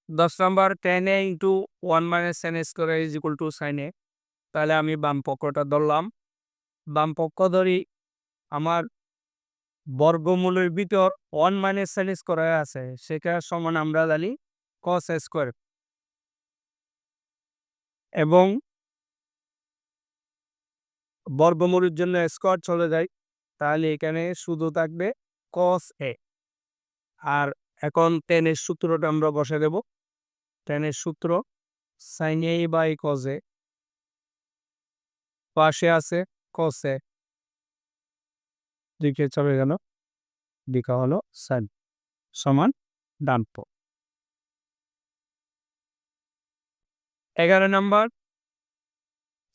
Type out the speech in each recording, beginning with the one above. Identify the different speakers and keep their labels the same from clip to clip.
Speaker 1: 10 number tan a into 1 minus sin a square is equal two sin a। তাহলে আমি বাম পক্ষটা ধরলাম। বাম পক্ষ ধরি, আমার বর্গমূলের ভিতর 1 মাইনাস sin a স্কয়ার আছে, সেটা সমান আমরা জানি cos a স্কয়ার। এবং বর্গমূলের জন্য স্কয়ার চলে যায়, তাহলে এখানে শুধু থাকবে cos a। আর এখন tan এর সূত্রটা আমরা বসায় দেব। tan এর সূত্র sin a by cos a, পাশে আছে cos a, দিকে চলে গেল, দিকে হলো sin সমান ডান পক্ষ। 11 number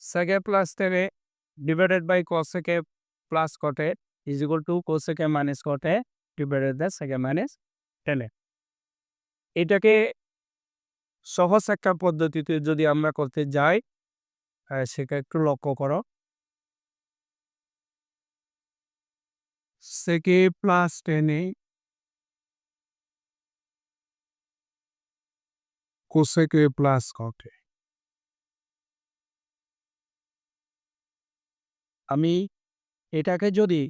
Speaker 1: sec a plus tan a divided by cos sec a plus cot a is equal to cos sec a minus cot a divided by sec a minus tan a। এটাকে সহজ একটা পদ্ধতিতে যদি আমরা করতে যাই, সেটা একটু লক্ষ্য করো। sec a plus tan a cos sec a plus cot a। আমি এটাকে যদি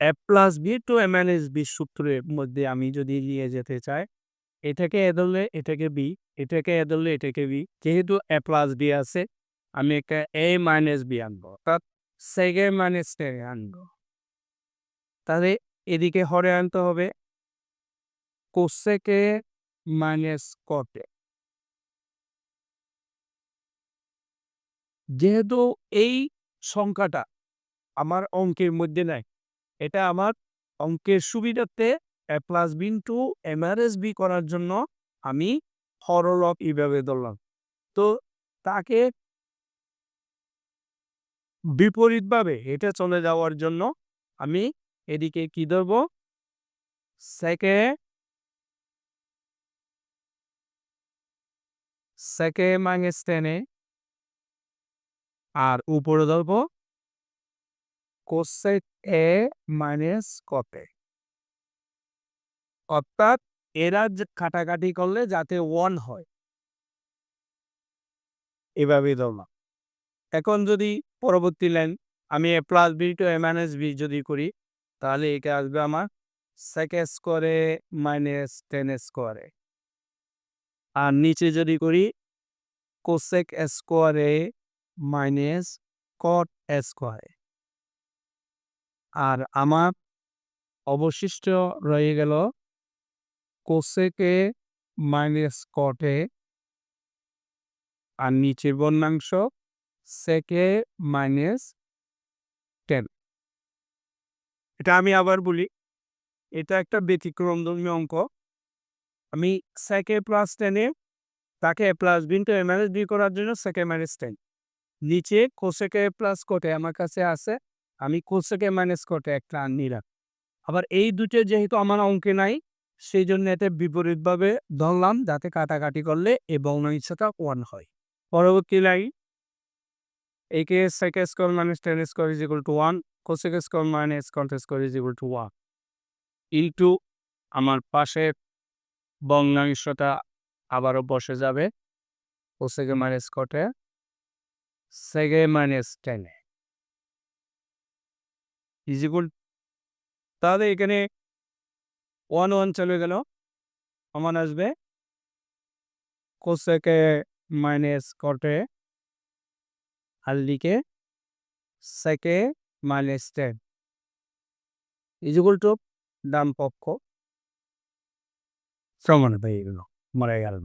Speaker 1: a plus b to a minus b সূত্রের মধ্যে আমি যদি নিয়ে যেতে চাই, এটাকে a ধরলে এটাকে b, এটাকে a ধরলে এটাকে b, যেহেতু a প্লাস b আছে, আমি একটা a মাইনাস b আনবো, অর্থাৎ sec a minus tan a আনবো। তাহলে এদিকে হরে আনতে হবে cos sec a minus cot a। যেহেতু এই সংখ্যাটা আমার অঙ্কের মধ্যে নাই, এটা আমার অঙ্কের সুবিধার্থে a plus b into a minus b করার জন্য আমি হরলব এইভাবে ধরলাম। তো তাকে বিপরীতভাবে এটা চলে যাওয়ার জন্য আমি এদিকে কি ধরব, sec a minus tan a, আর উপরে ধরব cos sec a minus cot a। অর্থাৎ এরা যে কাটাকাটি করলে যাতে 1 হয়, এভাবেই ধরলাম। এখন যদি পরবর্তী লাইন আমি a plus b to a minus b যদি করি, তাহলে এটা আসবে আমার sec a স্কয়ারে মাইনাস tan a স্কয়ারে। আর নিচে যদি করি cosec a স্কয়ারে মাইনাস cot a স্কয়ারে। আর আমার অবশিষ্ট রয়ে গেল cosec a minus cot a, আর নিচের ভগ্নাংশ sec a মাইনাস tan। এটা আমি আবার বলি, এটা একটা ব্যতিক্রমধর্মী অঙ্ক। আমি sec a plus tan a, তাকে a plus b into a minus b করার জন্য sec a মাইনাস tan। নিচে cosec a plus cot a আমার কাছে আছে, আমি cosec a minus cot a একটা নিলাম। আবার এই দুটো যেহেতু আমার অঙ্কে নাই, সেই জন্য এটা বিপরীতভাবে ধরলাম, যাতে কাটাকাটি করলে এই ভগ্নাংশটা 1 হয়। পরবর্তী লাইন, একে sec a square minus tan square is equal two 1, cosec a square minus cot a square is equal two 1 into আমার পাশের ভগ্নাংশটা আবারও বসে যাবে cosec a minus cot a sec a minus tan a is equal. তাহলে এখানে 1 1 চলে গেল, সমান আসবে cosec a minus cot a আর লিখে sec a minus tan is equal to ডান পক্ষ সমান হয়ে গেল, মরে গেল।